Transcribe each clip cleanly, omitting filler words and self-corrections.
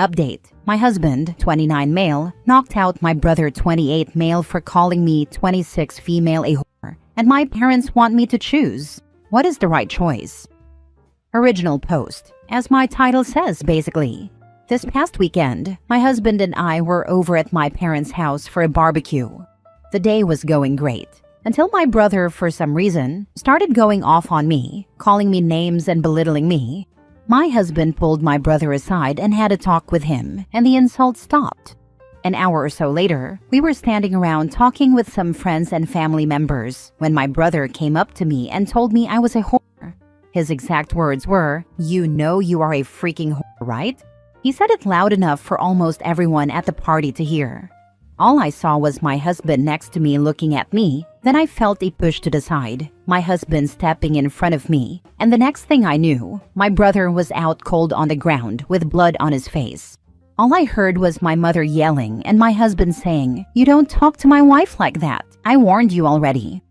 Update. My husband, 29 male, knocked out my brother, 28 male, for calling me 26 female a whore, and my parents want me to choose. What is the right choice? Original post. As my title says, basically. This past weekend, my husband and I were over at my parents' house for a barbecue. The day was going great, until my brother, for some reason, started going off on me, calling me names and belittling me. My husband pulled my brother aside and had a talk with him, and the insults stopped. An hour or so later, we were standing around talking with some friends and family members when my brother came up to me and told me I was a whore. His exact words were, "You know you are a freaking whore, right?" He said it loud enough for almost everyone at the party to hear. All I saw was my husband next to me looking at me. Then I felt a push to the side, my husband stepping in front of me, and the next thing I knew, my brother was out cold on the ground with blood on his face. All I heard was my mother yelling and my husband saying, "You don't talk to my wife like that. I warned you already."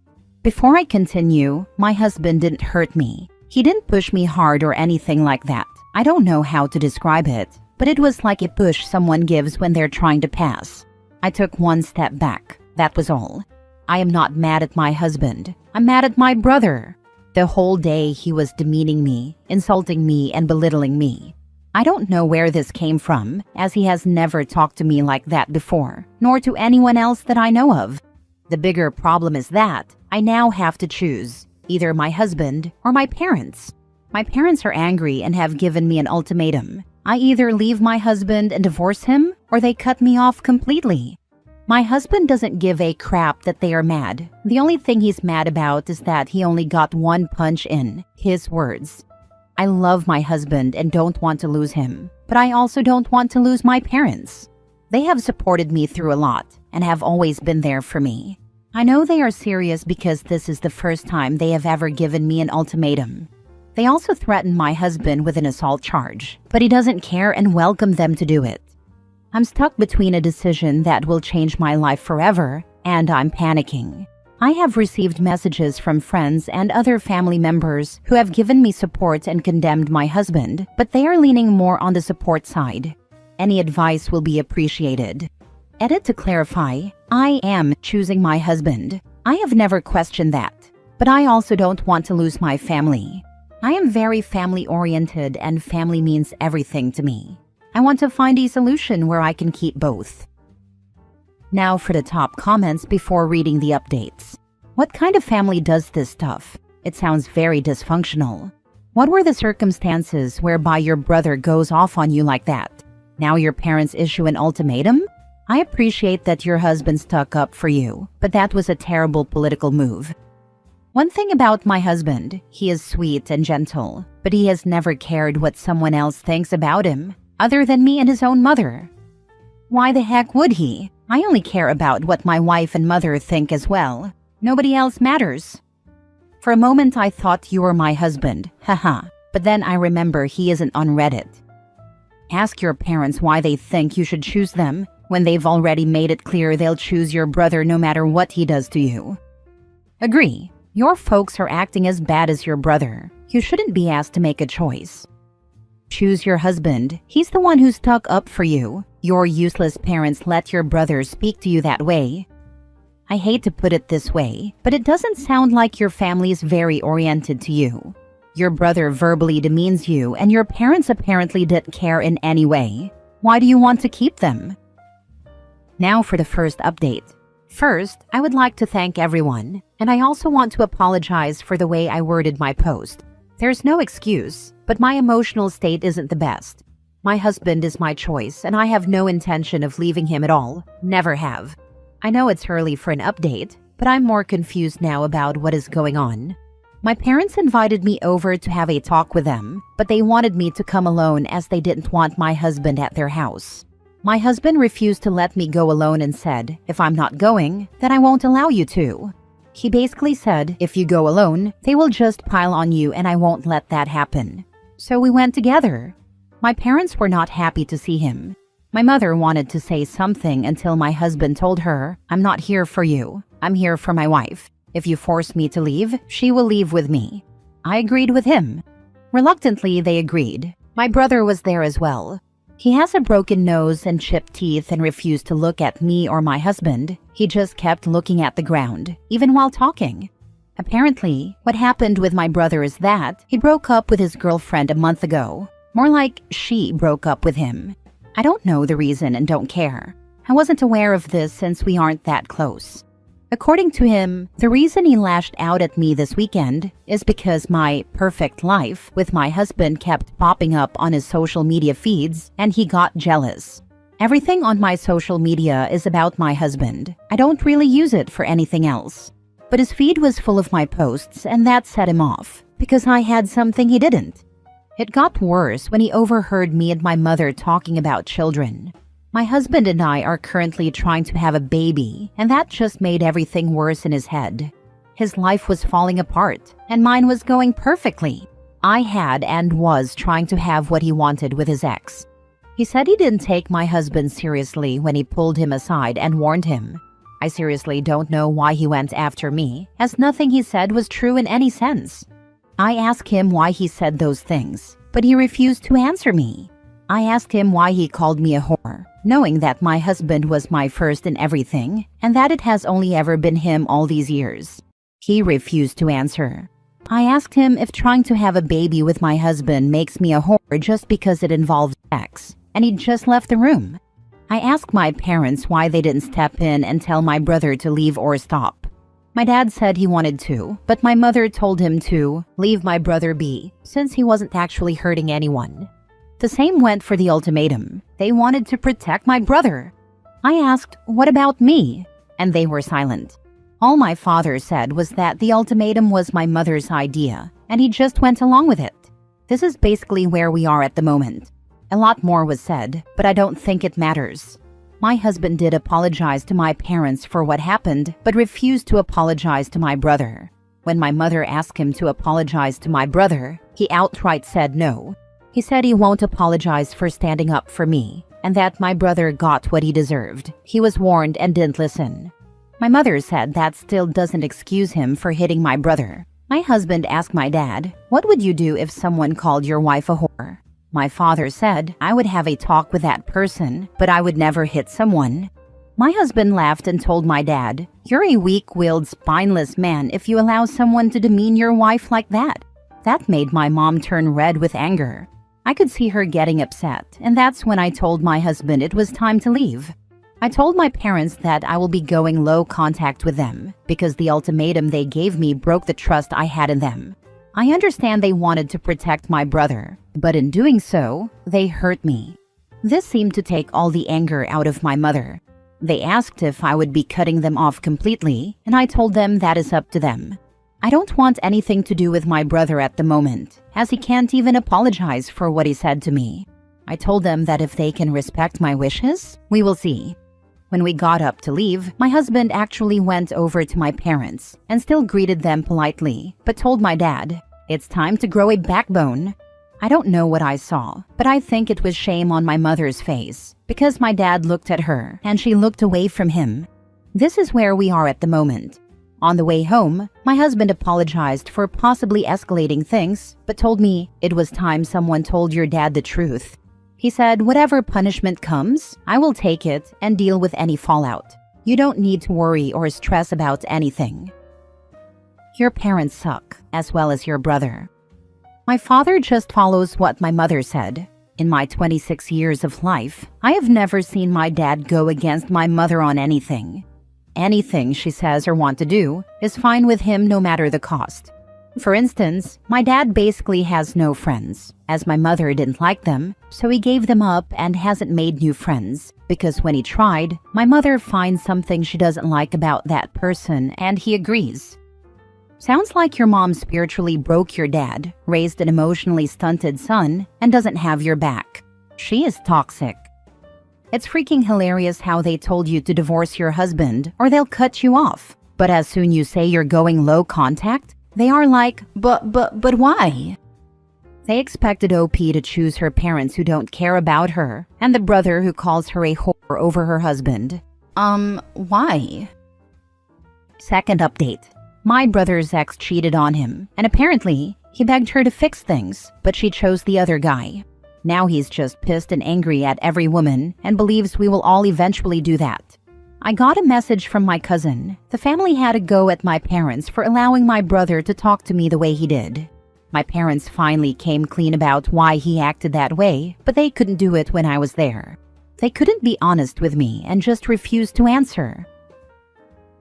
Before I continue, my husband didn't hurt me. He didn't push me hard or anything like that. I don't know how to describe it, but it was like a push someone gives when they're trying to pass. I took one step back. That was all. I am not mad at my husband. I'm mad at my brother. The whole day he was demeaning me, insulting me, and belittling me. I don't know where this came from, as he has never talked to me like that before, nor to anyone else that I know of. The bigger problem is that I now have to choose, either my husband or my parents. My parents are angry and have given me an ultimatum. I either leave my husband and divorce him, or they cut me off completely. My husband doesn't give a crap that they are mad. The only thing he's mad about is that he only got one punch in, his words. I love my husband and don't want to lose him, but I also don't want to lose my parents. They have supported me through a lot and have always been there for me. I know they are serious because this is the first time they have ever given me an ultimatum. They also threatened my husband with an assault charge, but he doesn't care and welcomed them to do it. I'm stuck between a decision that will change my life forever, and I'm panicking. I have received messages from friends and other family members who have given me support and condemned my husband, but they are leaning more on the support side. Any advice will be appreciated. Edit to clarify, I am choosing my husband. I have never questioned that, but I also don't want to lose my family. I am very family-oriented and family means everything to me. I want to find a solution where I can keep both. Now for the top comments before reading the updates. What kind of family does this stuff? It sounds very dysfunctional. What were the circumstances whereby your brother goes off on you like that? Now your parents issue an ultimatum? I appreciate that your husband stuck up for you, but that was a terrible political move. One thing about my husband, he is sweet and gentle, but he has never cared what someone else thinks about him, other than me and his own mother. Why the heck would he? I only care about what my wife and mother think as well. Nobody else matters. For a moment I thought you were my husband, haha, but then I remember he isn't on Reddit. Ask your parents why they think you should choose them when they've already made it clear they'll choose your brother no matter what he does to you. Agree. Your folks are acting as bad as your brother. You shouldn't be asked to make a choice. Choose your husband. He's the one who stuck up for you. Your useless parents let your brother speak to you that way. I hate to put it this way, but it doesn't sound like your family is very oriented to you. Your brother verbally demeans you, and your parents apparently didn't care in any way. Why do you want to keep them? Now for the first update. First, I would like to thank everyone, and I also want to apologize for the way I worded my post. There's no excuse, but my emotional state isn't the best. My husband is my choice, and I have no intention of leaving him at all. Never have. I know it's early for an update, but I'm more confused now about what is going on. My parents invited me over to have a talk with them, but they wanted me to come alone as they didn't want my husband at their house. My husband refused to let me go alone and said, if I'm not going, then I won't allow you to. He basically said, if you go alone, they will just pile on you and I won't let that happen. So we went together. My parents were not happy to see him. My mother wanted to say something until my husband told her, I'm not here for you. I'm here for my wife. If you force me to leave, she will leave with me. I agreed with him. Reluctantly, they agreed. My brother was there as well. He has a broken nose and chipped teeth and refused to look at me or my husband. He just kept looking at the ground, even while talking. Apparently, what happened with my brother is that he broke up with his girlfriend a month ago. More like she broke up with him. I don't know the reason and don't care. I wasn't aware of this since we aren't that close. According to him, the reason he lashed out at me this weekend is because my perfect life with my husband kept popping up on his social media feeds and he got jealous. Everything on my social media is about my husband. I don't really use it for anything else. But his feed was full of my posts and that set him off because I had something he didn't. It got worse when he overheard me and my mother talking about children. My husband and I are currently trying to have a baby, and that just made everything worse in his head. His life was falling apart, and mine was going perfectly. I had and was trying to have what he wanted with his ex. He said he didn't take my husband seriously when he pulled him aside and warned him. I seriously don't know why he went after me, as nothing he said was true in any sense. I asked him why he said those things, but he refused to answer me. I asked him why he called me a whore, knowing that my husband was my first in everything and that it has only ever been him all these years. He refused to answer. I asked him if trying to have a baby with my husband makes me a whore just because it involves sex, and he just left the room. I asked my parents why they didn't step in and tell my brother to leave or stop. My dad said he wanted to, but my mother told him to leave my brother be since he wasn't actually hurting anyone. The same went for the ultimatum. They wanted to protect my brother. I asked, "What about me?" And they were silent. All my father said was that the ultimatum was my mother's idea, and he just went along with it. This is basically where we are at the moment. A lot more was said, but I don't think it matters. My husband did apologize to my parents for what happened, but refused to apologize to my brother. When my mother asked him to apologize to my brother, he outright said no. He said he won't apologize for standing up for me, and that my brother got what he deserved. He was warned and didn't listen. My mother said that still doesn't excuse him for hitting my brother. My husband asked my dad, "What would you do if someone called your wife a whore?" My father said, "I would have a talk with that person, but I would never hit someone." My husband laughed and told my dad, "You're a weak-willed, spineless man if you allow someone to demean your wife like that." That made my mom turn red with anger. I could see her getting upset, and that's when I told my husband it was time to leave. I told my parents that I will be going low contact with them because the ultimatum they gave me broke the trust I had in them. I understand they wanted to protect my brother, but in doing so, they hurt me. This seemed to take all the anger out of my mother. They asked if I would be cutting them off completely, and I told them that is up to them. I don't want anything to do with my brother at the moment, as he can't even apologize for what he said to me. I told them that if they can respect my wishes, we will see. When we got up to leave, my husband actually went over to my parents and still greeted them politely, but told my dad, "It's time to grow a backbone." I don't know what I saw, but I think it was shame on my mother's face, because my dad looked at her and she looked away from him. This is where we are at the moment. On the way home, my husband apologized for possibly escalating things, but told me it was time someone told your dad the truth. He said, "Whatever punishment comes, I will take it and deal with any fallout. You don't need to worry or stress about anything." Your parents suck, as well as your brother. My father just follows what my mother said. In my 26 years of life, I have never seen my dad go against my mother on anything. Anything she says or wants to do is fine with him no matter the cost. For instance, my dad basically has no friends, as my mother didn't like them, so he gave them up and hasn't made new friends, because when he tried, my mother finds something she doesn't like about that person and he agrees. Sounds like your mom spiritually broke your dad, raised an emotionally stunted son, and doesn't have your back. She is toxic. It's freaking hilarious how they told you to divorce your husband or they'll cut you off. But as soon you say you're going low contact, they are like, but why? They expected OP to choose her parents who don't care about her and the brother who calls her a whore over her husband. Why? Second update. My brother's ex cheated on him, and apparently, he begged her to fix things, but she chose the other guy. Now he's just pissed and angry at every woman and believes we will all eventually do that. I got a message from my cousin. The family had a go at my parents for allowing my brother to talk to me the way he did. My parents finally came clean about why he acted that way, but they couldn't do it when I was there. They couldn't be honest with me and just refused to answer.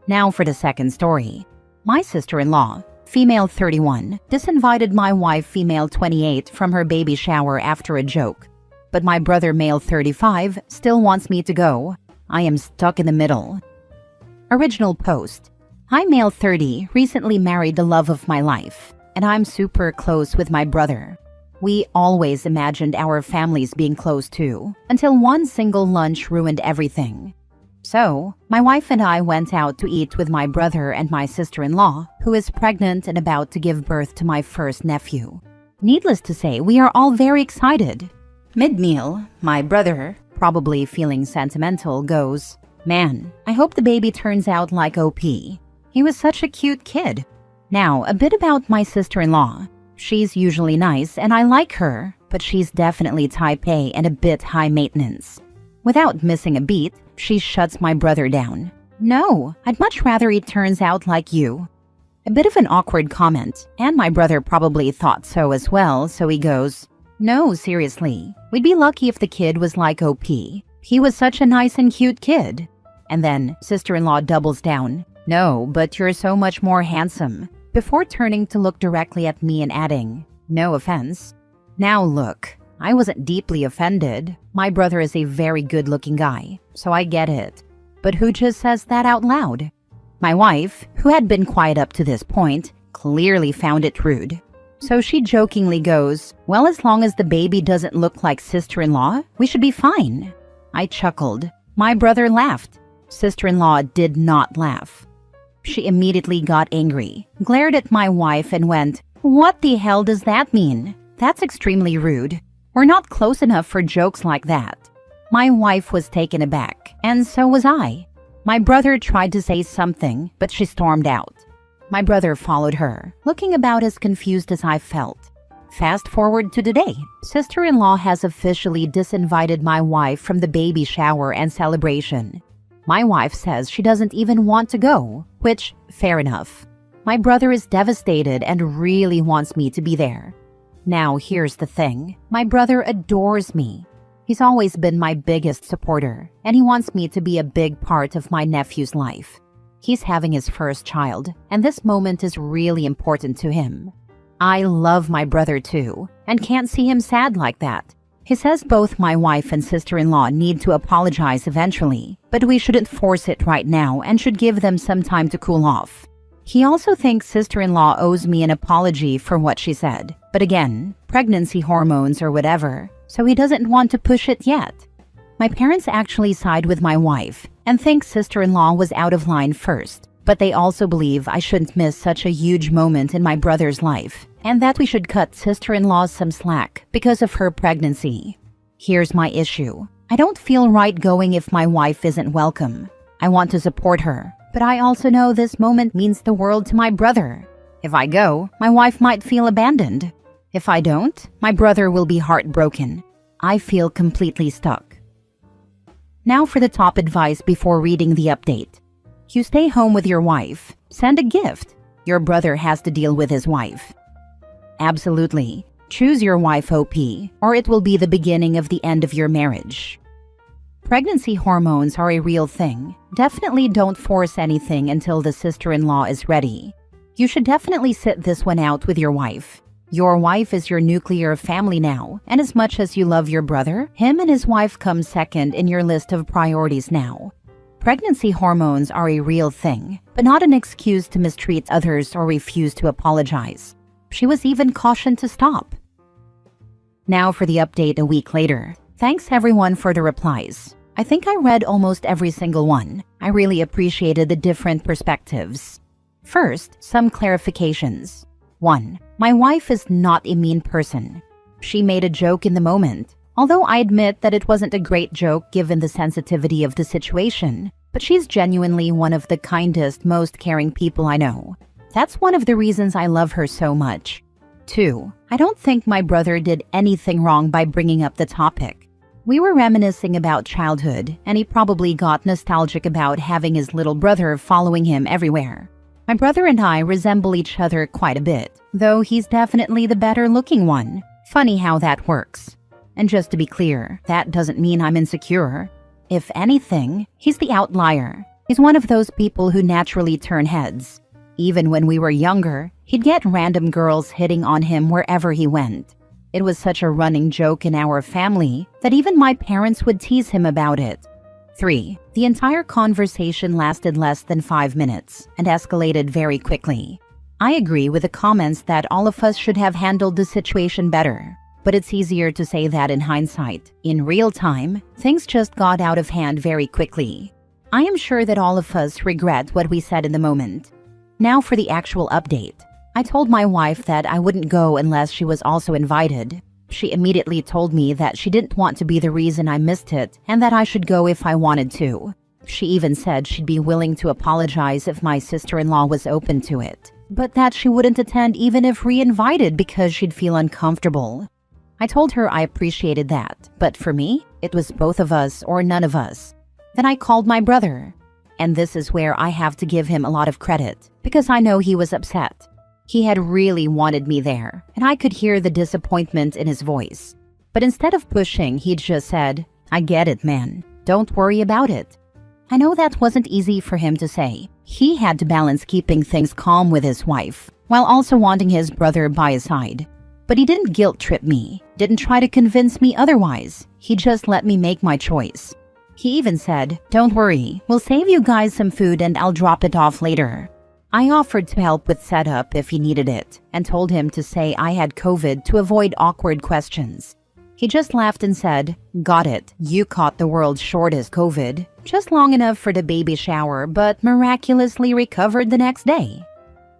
Now for the second story. My sister-in-law, female 31, disinvited my wife, female 28, from her baby shower after a joke. But my brother, male 35, still wants me to go. I am stuck in the middle. Original post. I, male 30, recently married the love of my life, and I'm super close with my brother. We always imagined our families being close too, until one single lunch ruined everything. So, my wife and I went out to eat with my brother and my sister-in-law, who is pregnant and about to give birth to my first nephew. Needless to say, we are all very excited. Mid-meal, my brother, probably feeling sentimental, goes, "Man, I hope the baby turns out like OP. He was such a cute kid." Now, a bit about my sister-in-law. She's usually nice and I like her, but she's definitely type A and a bit high maintenance. Without missing a beat, she shuts my brother down. "No, I'd much rather he turns out like you." A bit of an awkward comment, and my brother probably thought so as well, so he goes, "No, seriously, we'd be lucky if the kid was like OP. He was such a nice and cute kid." And then sister-in-law doubles down, "No, but you're so much more handsome," before turning to look directly at me and adding, "No offense." Now look, I wasn't deeply offended. My brother is a very good-looking guy, so I get it. But who just says that out loud? My wife, who had been quiet up to this point, clearly found it rude. So she jokingly goes, "Well, as long as the baby doesn't look like sister-in-law, we should be fine." I chuckled. My brother laughed. Sister-in-law did not laugh. She immediately got angry, glared at my wife and went, "What the hell does that mean? That's extremely rude. We're not close enough for jokes like that." My wife was taken aback, and so was I. My brother tried to say something, but she stormed out. My brother followed her, looking about as confused as I felt. Fast forward to today. Sister-in-law has officially disinvited my wife from the baby shower and celebration. My wife says she doesn't even want to go, which, fair enough. My brother is devastated and really wants me to be there. Now here's the thing. My brother adores me. He's always been my biggest supporter, and he wants me to be a big part of my nephew's life. He's having his first child, and this moment is really important to him. I love my brother too, and can't see him sad like that. He says both my wife and sister-in-law need to apologize eventually, but we shouldn't force it right now and should give them some time to cool off. He also thinks sister-in-law owes me an apology for what she said, but again, pregnancy hormones or whatever, so he doesn't want to push it yet. My parents actually side with my wife and think sister-in-law was out of line first, but they also believe I shouldn't miss such a huge moment in my brother's life, and that we should cut sister-in-law some slack because of her pregnancy. Here's my issue. I don't feel right going if my wife isn't welcome. I want to support her, but I also know this moment means the world to my brother. If I go, my wife might feel abandoned. If I don't, my brother will be heartbroken. I feel completely stuck. Now for the top advice before reading the update. You stay home with your wife. Send a gift. Your brother has to deal with his wife. Absolutely. Choose your wife OP, or it will be the beginning of the end of your marriage. Pregnancy hormones are a real thing. Definitely don't force anything until the sister-in-law is ready. You should definitely sit this one out with your wife. Your wife is your nuclear family now, and as much as you love your brother, him and his wife come second in your list of priorities now. Pregnancy hormones are a real thing, but not an excuse to mistreat others or refuse to apologize. She was even cautioned to stop. Now for the update a week later. Thanks everyone for the replies. I think I read almost every single one. I really appreciated the different perspectives. First, some clarifications. 1. My wife is not a mean person. She made a joke in the moment, although I admit that it wasn't a great joke given the sensitivity of the situation, but she's genuinely one of the kindest, most caring people I know. That's one of the reasons I love her so much. 2. I don't think my brother did anything wrong by bringing up the topic. We were reminiscing about childhood, and he probably got nostalgic about having his little brother following him everywhere. My brother and I resemble each other quite a bit, though he's definitely the better-looking one. Funny how that works. And just to be clear, that doesn't mean I'm insecure. If anything, he's the outlier. He's one of those people who naturally turn heads. Even when we were younger, he'd get random girls hitting on him wherever he went. It was such a running joke in our family that even my parents would tease him about it. 3. The entire conversation lasted less than 5 minutes and escalated very quickly. I agree with the comments that all of us should have handled the situation better, but it's easier to say that in hindsight. In real time, things just got out of hand very quickly. I am sure that all of us regret what we said in the moment. Now for the actual update. I told my wife that I wouldn't go unless she was also invited. She immediately told me that she didn't want to be the reason I missed it and that I should go if I wanted to. She even said she'd be willing to apologize if my sister-in-law was open to it, but that she wouldn't attend even if re-invited because she'd feel uncomfortable. I told her I appreciated that, but for me, it was both of us or none of us. Then I called my brother, and this is where I have to give him a lot of credit because I know he was upset. He had really wanted me there, and I could hear the disappointment in his voice. But instead of pushing, he just said, "I get it, man. Don't worry about it." I know that wasn't easy for him to say. He had to balance keeping things calm with his wife, while also wanting his brother by his side. But he didn't guilt-trip me, didn't try to convince me otherwise. He just let me make my choice. He even said, "Don't worry, we'll save you guys some food and I'll drop it off later." I offered to help with setup if he needed it, and told him to say I had COVID to avoid awkward questions. He just laughed and said, "Got it, you caught the world's shortest COVID, just long enough for the baby shower, but miraculously recovered the next day."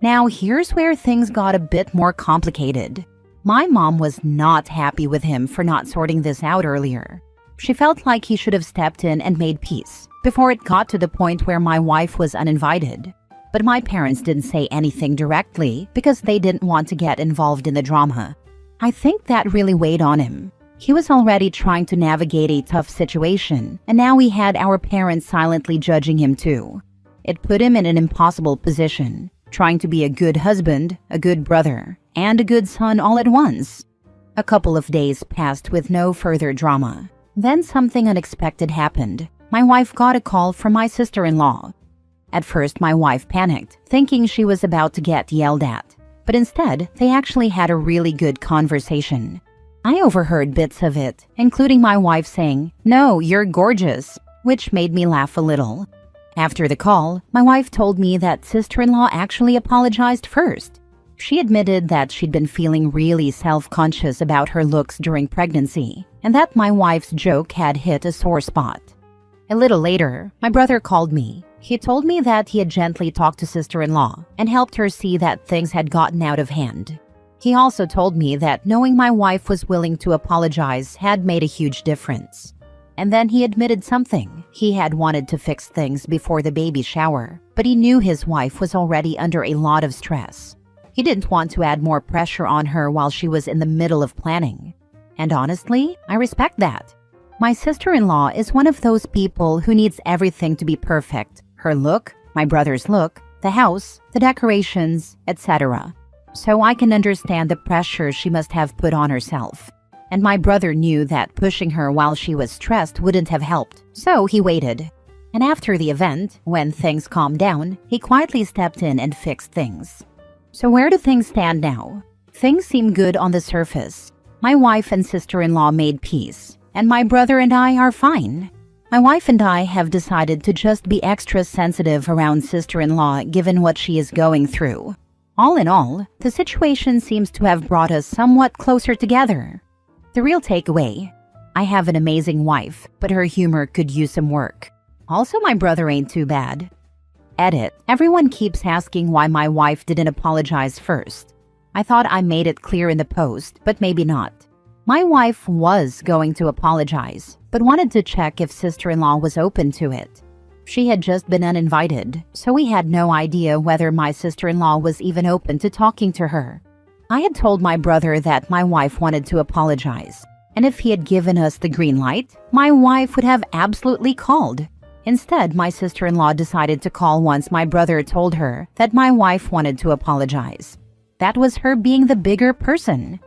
Now here's where things got a bit more complicated. My mom was not happy with him for not sorting this out earlier. She felt like he should have stepped in and made peace before it got to the point where my wife was uninvited. But my parents didn't say anything directly because they didn't want to get involved in the drama. I think that really weighed on him. He was already trying to navigate a tough situation, and now he had our parents silently judging him too. It put him in an impossible position, trying to be a good husband, a good brother, and a good son all at once. A couple of days passed with no further drama. Then something unexpected happened. My wife got a call from my sister-in-law. At first, my wife panicked, thinking she was about to get yelled at. But instead, they actually had a really good conversation. I overheard bits of it, including my wife saying, "No, you're gorgeous," which made me laugh a little. After the call, my wife told me that sister-in-law actually apologized first. She admitted that she'd been feeling really self-conscious about her looks during pregnancy, and that my wife's joke had hit a sore spot. A little later, my brother called me. He told me that he had gently talked to sister-in-law and helped her see that things had gotten out of hand. He also told me that knowing my wife was willing to apologize had made a huge difference. And then he admitted something. He had wanted to fix things before the baby shower, but he knew his wife was already under a lot of stress. He didn't want to add more pressure on her while she was in the middle of planning. And honestly, I respect that. My sister-in-law is one of those people who needs everything to be perfect. Her look, my brother's look, the house, the decorations, etc. So I can understand the pressure she must have put on herself. And my brother knew that pushing her while she was stressed wouldn't have helped, so he waited. And after the event, when things calmed down, he quietly stepped in and fixed things. So where do things stand now? Things seem good on the surface. My wife and sister-in-law made peace, and my brother and I are fine. My wife and I have decided to just be extra sensitive around sister-in-law given what she is going through. All in all, the situation seems to have brought us somewhat closer together. The real takeaway: I have an amazing wife, but her humor could use some work. Also, my brother ain't too bad. Edit. Everyone keeps asking why my wife didn't apologize first. I thought I made it clear in the post, but maybe not. My wife was going to apologize, but wanted to check if sister-in-law was open to it. She had just been uninvited, so we had no idea whether my sister-in-law was even open to talking to her. I had told my brother that my wife wanted to apologize, and if he had given us the green light, my wife would have absolutely called. Instead, my sister-in-law decided to call once my brother told her that my wife wanted to apologize. That was her being the bigger person.